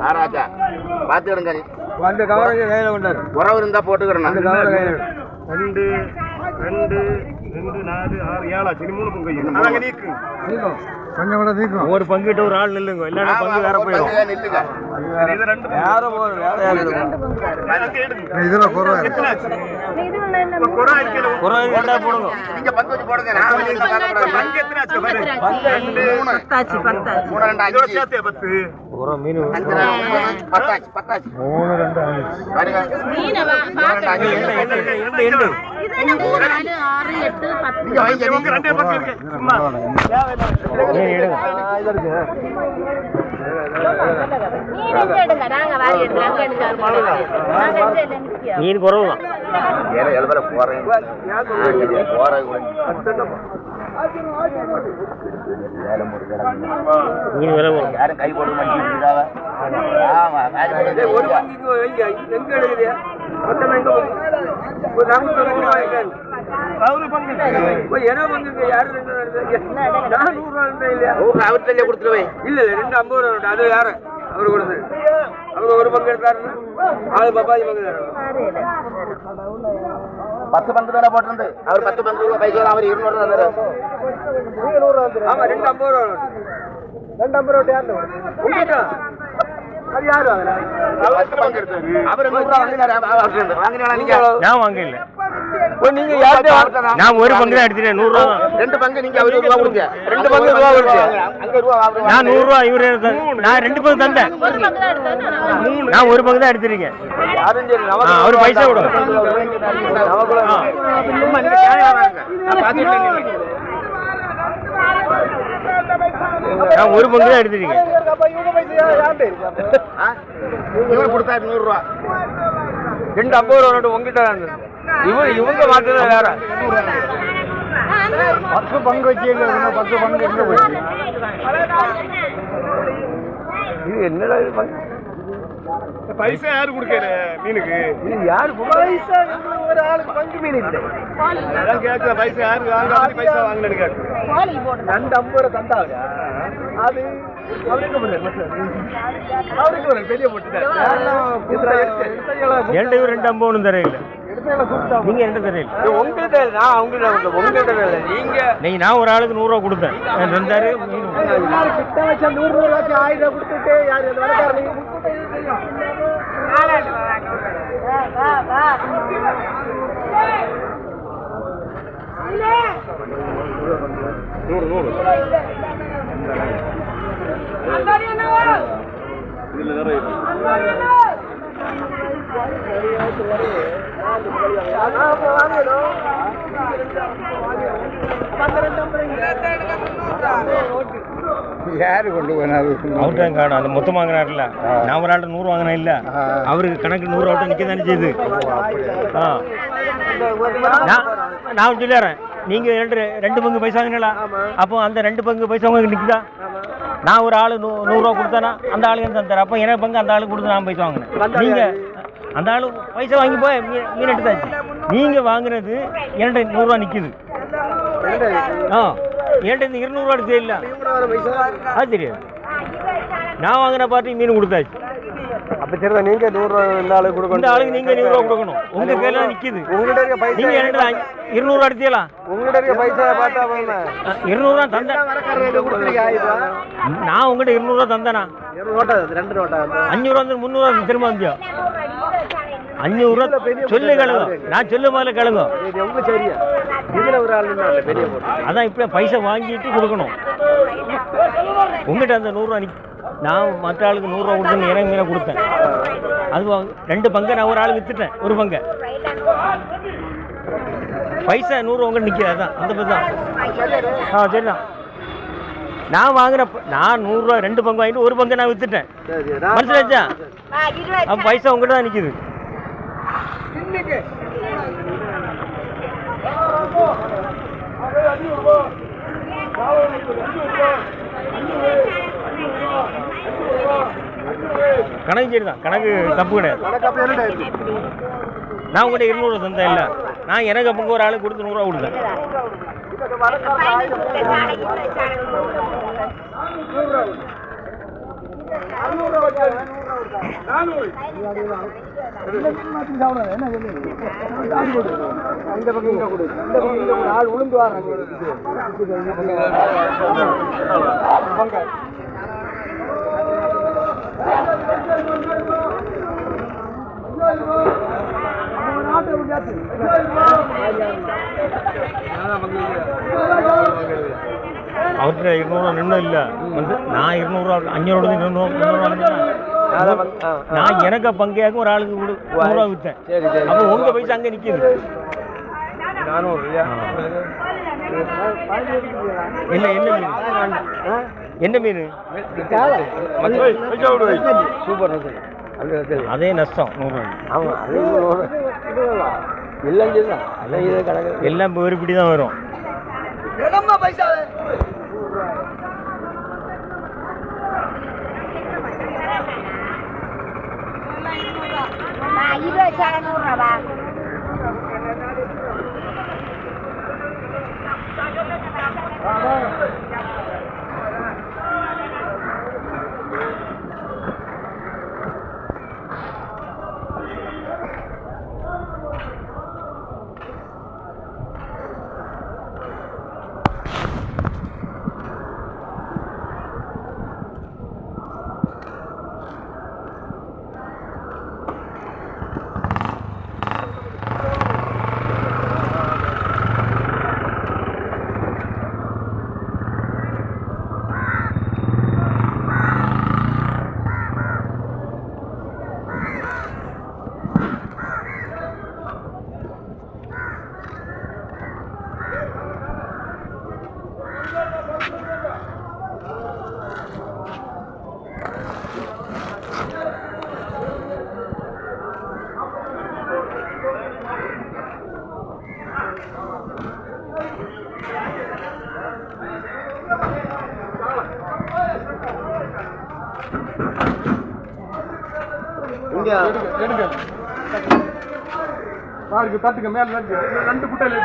ஆராஜா பாத்துக்கிடுங்க அந்த கவரை கையில கொண்டாரு உறவு இருந்தா போட்டுக்கிறேன் அந்த கவரை கையில 2 2 2 4 6 7 13 பங்கு அங்க நீக்கு கொஞ்சம் கூட தீக்கும் ஒரு பங்குட்டு ஒரு ஆள் நில்லுங்க இல்லன்னா பங்கு வேற போயிடும் நில்லுங்க இது ரெண்டு யாரோ போற வேற யாரு இதுல குறை குறை ரெண்டா போடுங்க நீங்க பங்கு வச்சு போடுங்க நான் வெளிய வரேன் பங்கு எத்தனை ஆச்சு பாரு 2 3 2 இதோட 5 சேர்த்து 10 ஒரு மீன் 10 10 3 2 5 பாருங்க மீனை எண்டு 2 4 6 8 10 நீங்க வைங்க இவங்க ரெண்டே பங்கு இருக்கு சும்மா மீன் குறவு ஏல எழுபற போறேன் போறேன் மீன் விலை யாரும் கை போட மாட்டேங்கிறாங்க ஆமா ஒரு பங்கிங்க வைங்க எங்க எடுக்குறியா மொத்தம் எங்க ஒரு நாம அவரு பங்கு என்ன பங்குங்க யாரு 400 ரூபாய் இல்லையா அவர்கிட்ட கொடுத்துருவேன் இல்ல இல்ல 2 50 ரூபாய் அது யாரு அவரு கொடுத்து அவரு ஒரு பங்கு எடுத்தாருன்னா ஆளு பப்பாதி பங்கு தரணும் 10 பங்கு தானே போட்டிருந்து அவர் 10 பங்கு பைசா அவர் 200 தந்தாரு ஆமா 2 50 ரூபாய் 2 50 ரூபாய் யாரு உங்ககிட்ட அது யாரு அவர் 100 ரூபாய் வாங்கினாரா நீங்க நான் வாங்க இல்ல நீங்க யார்கிட்ட நான் ஒரு பங்கு தான் எடுத்துட்டேன் 100 ரூபாய் 2 பங்கு நீங்க அவருக்கு ரூபாய் கொடுங்க 2 பங்கு ரூபாய் கொடுங்க அங்க ரூபாய் நான் 100 ரூபாய் இவரே நான் 2 பங்கு தந்தேன் நான் ஒரு பங்கு தான் எடுத்துறீங்க யாரும் சரி நமக்கு அவர் பைசா விடுங்க நமக்குள்ள சும்மா நீங்க நியாயம் வாங்க நான் பாத்துட்டேன் நான் ஒரு பங்கு தான் எடுத்துறீங்க இவர் கொடுத்தாரு 100 ரூபாய் 2 50 ரூபாய் உங்ககிட்ட இவங்க மாத்தத வேற 10 பங்கு வச்சு 10 பங்கு எங்க போச்சு இது என்னடா இது பங்கு பைசா யாரு கொடுக்கற மீனுக்கு இது யாரு பைசா ஒரு ஆளுக்கு பங்கு மீன் இல்ல அதான் கேக்குற பைசா யாரு வாங்காம பைசா வாங்கலன்னு கேக்குற 2 50 ரூபாய் தந்தாங்க அது அவருக்கு ஒரு பெரிய போட்டுட்டாரு என்கிட்ட இவர் 2 50 ஒன்றும் தரையில நீங்க 2 தரையில உங்ககிட்ட நான் உங்ககிட்ட நீங்க நான் ஒரு ஆளுக்கு 100 ரூபாய் கொடுத்தேன் ரெண்டாரு கிட்ட வச்ச 100 ரூபாய்க்கு 1000 ரூபாய் கொடுத்துட்டு யாரு அந்த வேலைக்காரர் யாரு கொண்டு போனாரு அவர்தான் காணும் அந்த மொத்தம் வாங்கினார்ல நான் ஒரு ஆள்கிட்ட 100 வாங்கினேன் இல்ல அவருக்கு கணக்கு 100 ஆட்டம் நிக்க தானே செய்யுது நான் சொல்லிடுறேன் நீங்க 2 பங்கு பைசா வாங்கினீங்களா அப்போ அந்த 2 பங்கு பைசா உங்களுக்கு நிக்குதா நான் ஒரு ஆளு 100 ரூபா கொடுத்தேனா அந்த ஆளுக்கு என்ன தந்தார் அப்போ எனக்கு பங்கு அந்த ஆளுக்கு கொடுத்து நான் பைசா வாங்கினேன் நீங்க அந்த ஆளு பைசா வாங்கி போய் மீன் எடுத்தாச்சு நீங்க வாங்குறது என்கிட்ட 100 ரூபா நிக்குது என்கிட்ட இந்த 200 ரூபா தெரியல அது தெரியாது நான் வாங்கின பார்ட்டி மீன் கொடுத்தாச்சு அப்ப சரிதான் நீங்க 100 ரூபாய் இந்த ஆளுக்கு கொடுக்கணும் இந்த ஆளுக்கு நீங்க 100 ரூபா கொடுக்கணும் உங்க கையில நிக்குது உங்ககிட்ட இருக்க பைசா நீங்க என்கிட்ட 200 ரூபா எடுத்தீங்களா உங்ககிட்ட இருக்க பைசா பார்த்தா போங்க 200 ரூபா தந்தேன் நான் உங்ககிட்ட 200 ரூபா தந்தேனா 2 நோட்டா 2 நோட்டா 500 ரூபா 300 ரூபா திரும்ப வந்தியா 500 ரூபா சொல்லு கேளுங்க நான் சொல்லு முதல்ல கேளுங்க இது உங்க சரியா இதுல ஒரு ஆள் இல்ல பெரிய போட்டு அதான் இப்ப பைசா வாங்கிட்டு கொடுக்கணும் உங்ககிட்ட அந்த 100 ரூபா நான் மற்ற ஆளுக்கு 100 ரூபா கொடுத்து எனக்கு மீனை கொடுத்தேன் அது 2 பங்கை நான் ஒரு ஆளுக்கு வித்துட்டேன் ஒரு பங்கை பைசா 100 ரூபா உங்கள்கிட்ட நிற்கிது அதான் அந்த பக்கம் தான் சரிதான் நான் வாங்குற நான் 100 ரூபா 2 பங்கு வாங்கிட்டு ஒரு பங்கை நான் வித்துட்டேன் மனசிலாச்சா அப்போ பைசா உங்கள்கிட்ட தான் நிற்கிது கணக்கு சரிதான் கணக்கு தப்பு கிடையாது நான் உங்கள்கிட்ட 200 ரூபா தந்தேன் இல்லை நான் எனக்கு அப்போ ஒரு ஆளுக்கு கொடுத்து 100 ரூபா கொடுத்தேன் இந்த பக்கம் இங்க கொடு, இந்த பக்கம் இங்க கொடு. ஆள் உளுந்து வாடுறாங்க. அவர்கிட்ட 200 நின்றும் இல்லை வந்து நான் 200 500 நான் எனக்கு பங்கையாக்கும் ஒரு ஆளுக்கு 100 விற்றேன். அப்போ உங்கள் பைசா அங்கே நிற்கிது. 400 இல்லையா? என்ன என்ன மீன்? என்ன மீன்? சூப்பர். அதே நஷ்டம் 100. ஆமாம், அதே 100 இல்லைன்னு தான். அதான் இதே கணக்கு எல்லாம் இப்போ ஒரு பிடி தான் வரும். எடுங்க. பாருங்க, தட்டுங்க மேல 2 குட்டையில்